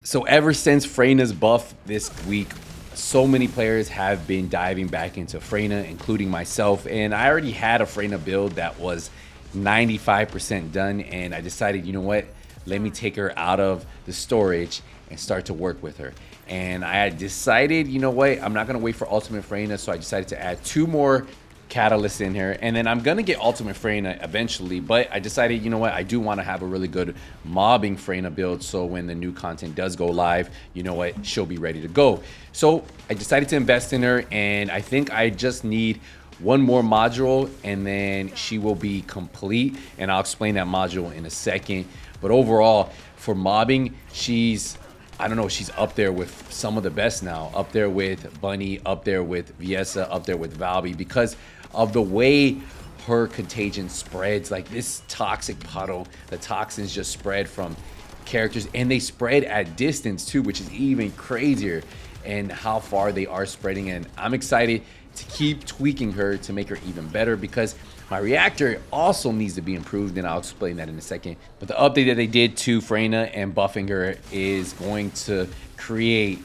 So ever since Freyna's buff this week, so many players have been diving back into Freyna, including myself. And I already had a Freyna build that was 95% done. And I decided, you know what? Let me take her out of the storage and start to work with her. And I had decided, you know what? I'm not going to wait for Ultimate Freyna. So I decided to add 2 more catalysts in here, and then I'm gonna get Ultimate Freyna eventually, but I decided, you know what, I do want to have a really good mobbing Freyna build, so when the new content does go live, you know what, she'll be ready to go. So I decided to invest in her, and I think I just need 1 more module and then she will be complete, and I'll explain that module in a second. But overall, for mobbing, I don't know, she's up there with some of the best now, up there with Bunny, up there with Viessa, up there with Valby, because of the way her contagion spreads. Like this toxic puddle, the toxins just spread from characters, and they spread at distance too, which is even crazier, and how far they are spreading. And I'm excited to keep tweaking her to make her even better, because my reactor also needs to be improved, and I'll explain that in a second. But the update that they did to Freyna and buffing her is going to create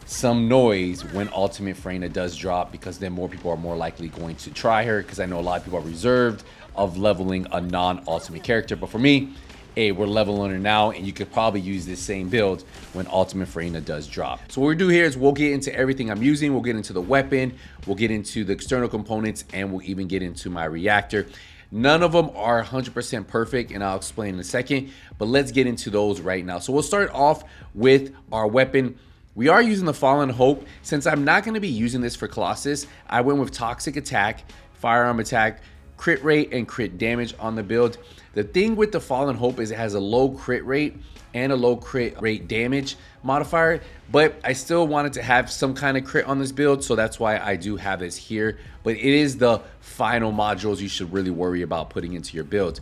some noise when Ultimate Freyna does drop, because then more people are more likely going to try her, because I know a lot of people are reserved of leveling a non-ultimate character. But for me, hey, we're leveling her now, and you could probably use this same build when Ultimate Freyna does drop. So what we do here is we'll get into everything I'm using. We'll get into the weapon, we'll get into the external components, and we'll even get into my reactor. None of them are 100% perfect, and I'll explain in a second, but let's get into those right now. So we'll start off with our weapon. We are using the Fallen Hope. Since I'm not going to be using this for Colossus, I went with Toxic Attack, Firearm Attack, crit rate, and crit damage on the build. The thing with the Fallen Hope is it has a low crit rate and a low crit rate damage modifier, but I still wanted to have some kind of crit on this build, so that's why I do have this here. But it is the final modules you should really worry about putting into your build.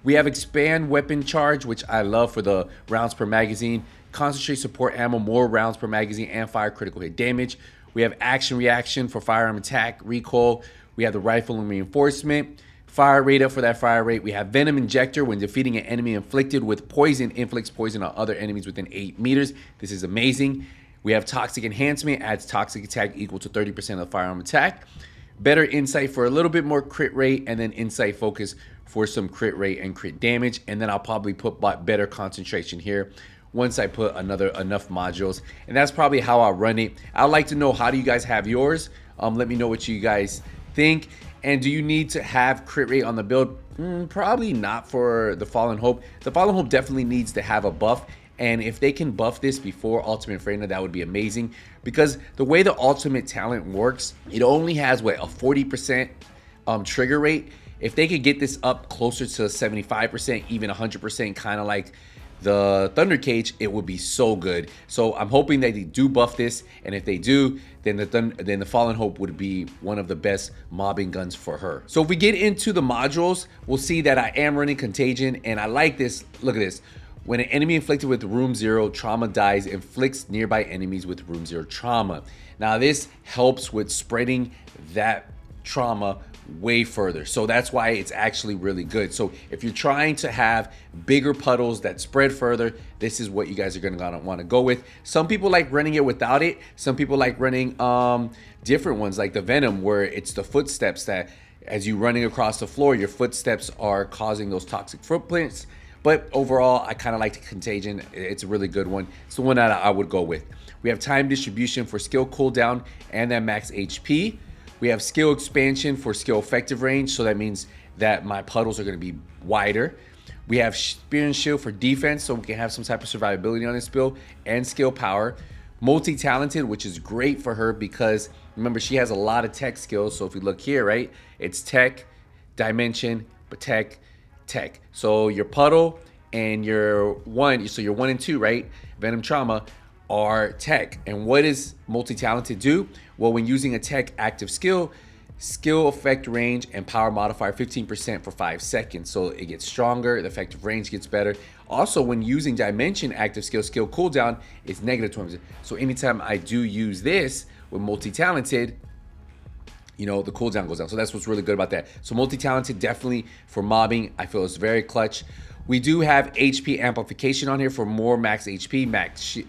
We have Expand Weapon Charge, which I love for the rounds per magazine. Concentrate Support Ammo, more rounds per magazine, and fire critical hit damage. We have Action Reaction for firearm attack, recoil. We have the Rifle and Reinforcement. Fire rate up for that fire rate. We have Venom Injector. When defeating an enemy inflicted with poison, inflicts poison on other enemies within 8 meters. This is amazing. We have Toxic Enhancement. Adds toxic attack equal to 30% of the firearm attack. Better Insight for a little bit more crit rate, and then Insight Focus for some crit rate and crit damage. And then I'll probably put better concentration here once I put enough modules, and that's probably how I run it. I'd like to know, how do you guys have yours? Let me know what you guys think. And do you need to have crit rate on the build? Probably not for the Fallen Hope. The Fallen Hope definitely needs to have a buff, and if they can buff this before Ultimate Freyna, that would be amazing, because the way the Ultimate talent works, it only has what, a 40% trigger rate. If they could get this up closer to 75%, even 100%, kind of like the Thunder Cage, it would be so good. So I'm hoping that they do buff this, and if they do, then the Fallen Hope would be one of the best mobbing guns for her. So if we get into the modules, we'll see that I am running Contagion, and I like this. Look at this. When an enemy inflicted with room 0 trauma dies, inflicts nearby enemies with room 0 trauma. Now this helps with spreading that trauma way further, so that's why it's actually really good. So if you're trying to have bigger puddles that spread further, this is what you guys are gonna want to go with. Some people like running it without it. Some people like running different ones, like the Venom, where it's the footsteps that as you running across the floor, your footsteps are causing those toxic footprints. But overall, I kind of like the Contagion. It's a really good one. It's the one that I would go with. We have Time Distribution for skill cooldown and that max HP. We have skill expansion for skill effective range, so that means that my puddles are going to be wider. We have Spear and Shield for defense, so we can have some type of survivability on this build, and skill power. Multi-talented, which is great for her because remember, she has a lot of tech skills. So if we look here, right, it's tech, dimension, but tech. So your puddle and your 1, so your 1 and 2, right, Venom Trauma, are tech. And what does multi-talented do? Well, when using a tech active skill effect range and power modifier 15% for 5 seconds, so it gets stronger, the effective range gets better. Also, when using dimension active skill cooldown is negative 20%. So anytime I do use this with multi-talented, you know, the cooldown goes down. So that's what's really good about that. So multi-talented, definitely for mobbing, I feel it's very clutch. We do have HP amplification on here for more max HP,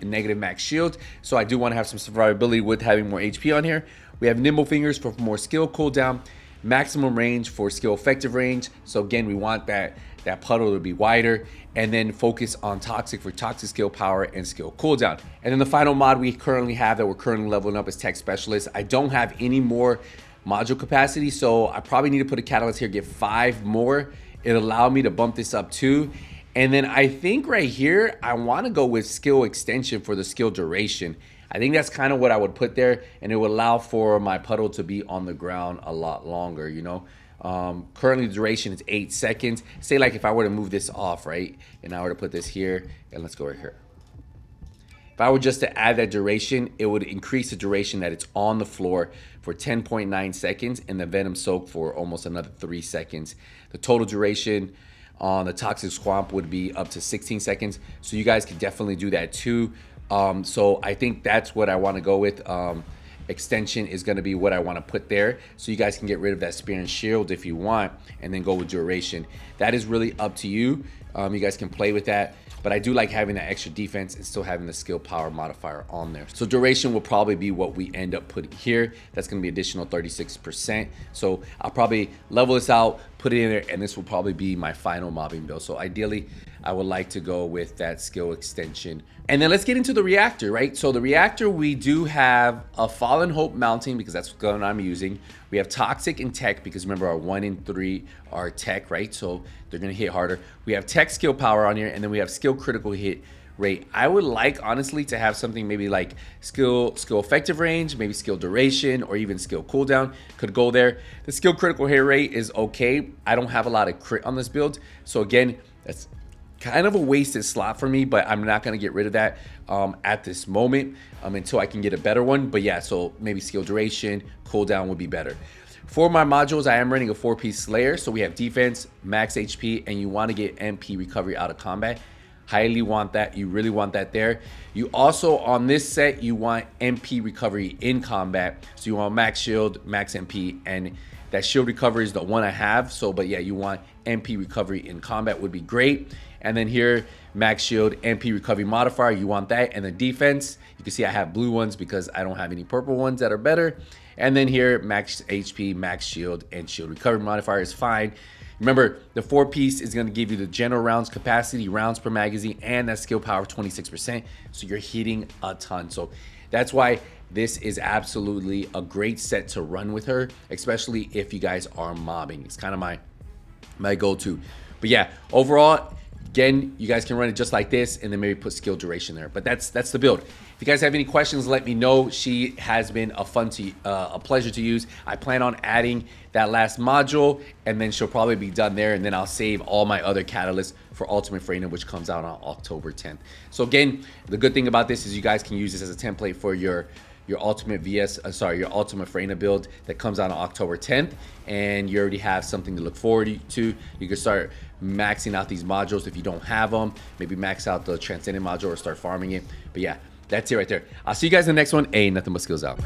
negative max shield. So I do want to have some survivability with having more HP on here. We have nimble fingers for more skill cooldown, maximum range for skill effective range. So again, we want that puddle to be wider, and then focus on toxic for toxic skill power and skill cooldown. And then the final mod we currently have that we're currently leveling up is tech specialist. I don't have any more module capacity, so I probably need to put a catalyst here, get 5 more. It'll allow me to bump this up too. And then I think right here, I want to go with skill extension for the skill duration. I think that's kind of what I would put there, and it would allow for my puddle to be on the ground a lot longer, you know. Currently the duration is 8 seconds. Say like if I were to move this off, right, and I were to put this here, and let's go right here. If I were just to add that duration, it would increase the duration that it's on the floor for 10.9 seconds and the venom soak for almost another 3 seconds. The total duration on the toxic swamp would be up to 16 seconds. So you guys can definitely do that too. So I think that's what I want to go with. Extension is going to be what I want to put there, so you guys can get rid of that spear and shield if you want, and then go with duration. That is really up to you. You guys can play with that, but I do like having that extra defense and still having the skill power modifier on there. So duration will probably be what we end up putting here. That's going to be additional 36%. So I'll probably level this out, put it in there, and this will probably be my final mobbing build. So ideally, I would like to go with that skill extension. And then let's get into the reactor, right? So the reactor, we do have a Fallen Hope mounting because that's what gun I'm using. We have toxic and tech because remember our 1 and 3 are tech, right? So they're gonna hit harder. We have tech skill power on here, and then we have skill critical hit rate. I would like, honestly, to have something maybe like skill effective range, maybe skill duration, or even skill cooldown could go there. The skill critical hit rate is okay. I don't have a lot of crit on this build. So again, that's kind of a wasted slot for me, but I'm not going to get rid of that at this moment until I can get a better one. But yeah, so maybe skill duration, cooldown would be better. For my modules, I am running a 4-piece Slayer. So we have defense, max HP, and you want to get MP recovery out of combat. Highly want that. You really want that there. You also, on this set, you want MP recovery in combat. So you want max shield, max MP, and that shield recovery is the one I have. So, but yeah, you want MP recovery in combat would be great. And then here, max shield, MP recovery modifier, you want that. And the defense, you can see I have blue ones because I don't have any purple ones that are better. And then here, max HP, max shield, and shield recovery modifier is fine. Remember, the 4-piece is going to give you the general rounds capacity, rounds per magazine, and that skill power of 26%. So you're hitting a ton. So that's why this is absolutely a great set to run with her, especially if you guys are mobbing. It's kind of my go-to. But yeah, overall, again, you guys can run it just like this and then maybe put skill duration there. But that's the build. If you guys have any questions, let me know. She has been a pleasure to use. I plan on adding that last module, and then she'll probably be done there, and then I'll save all my other catalysts for Ultimate FREYNA, which comes out on October 10th. So again, the good thing about this is you guys can use this as a template for your ultimate your ultimate FREYNA build that comes out on October 10th, and you already have something to look forward to. You can start maxing out these modules if you don't have them. Maybe max out the Transcendent module or start farming it. But yeah, that's it right there. I'll see you guys in the next one. Nothing but skills out.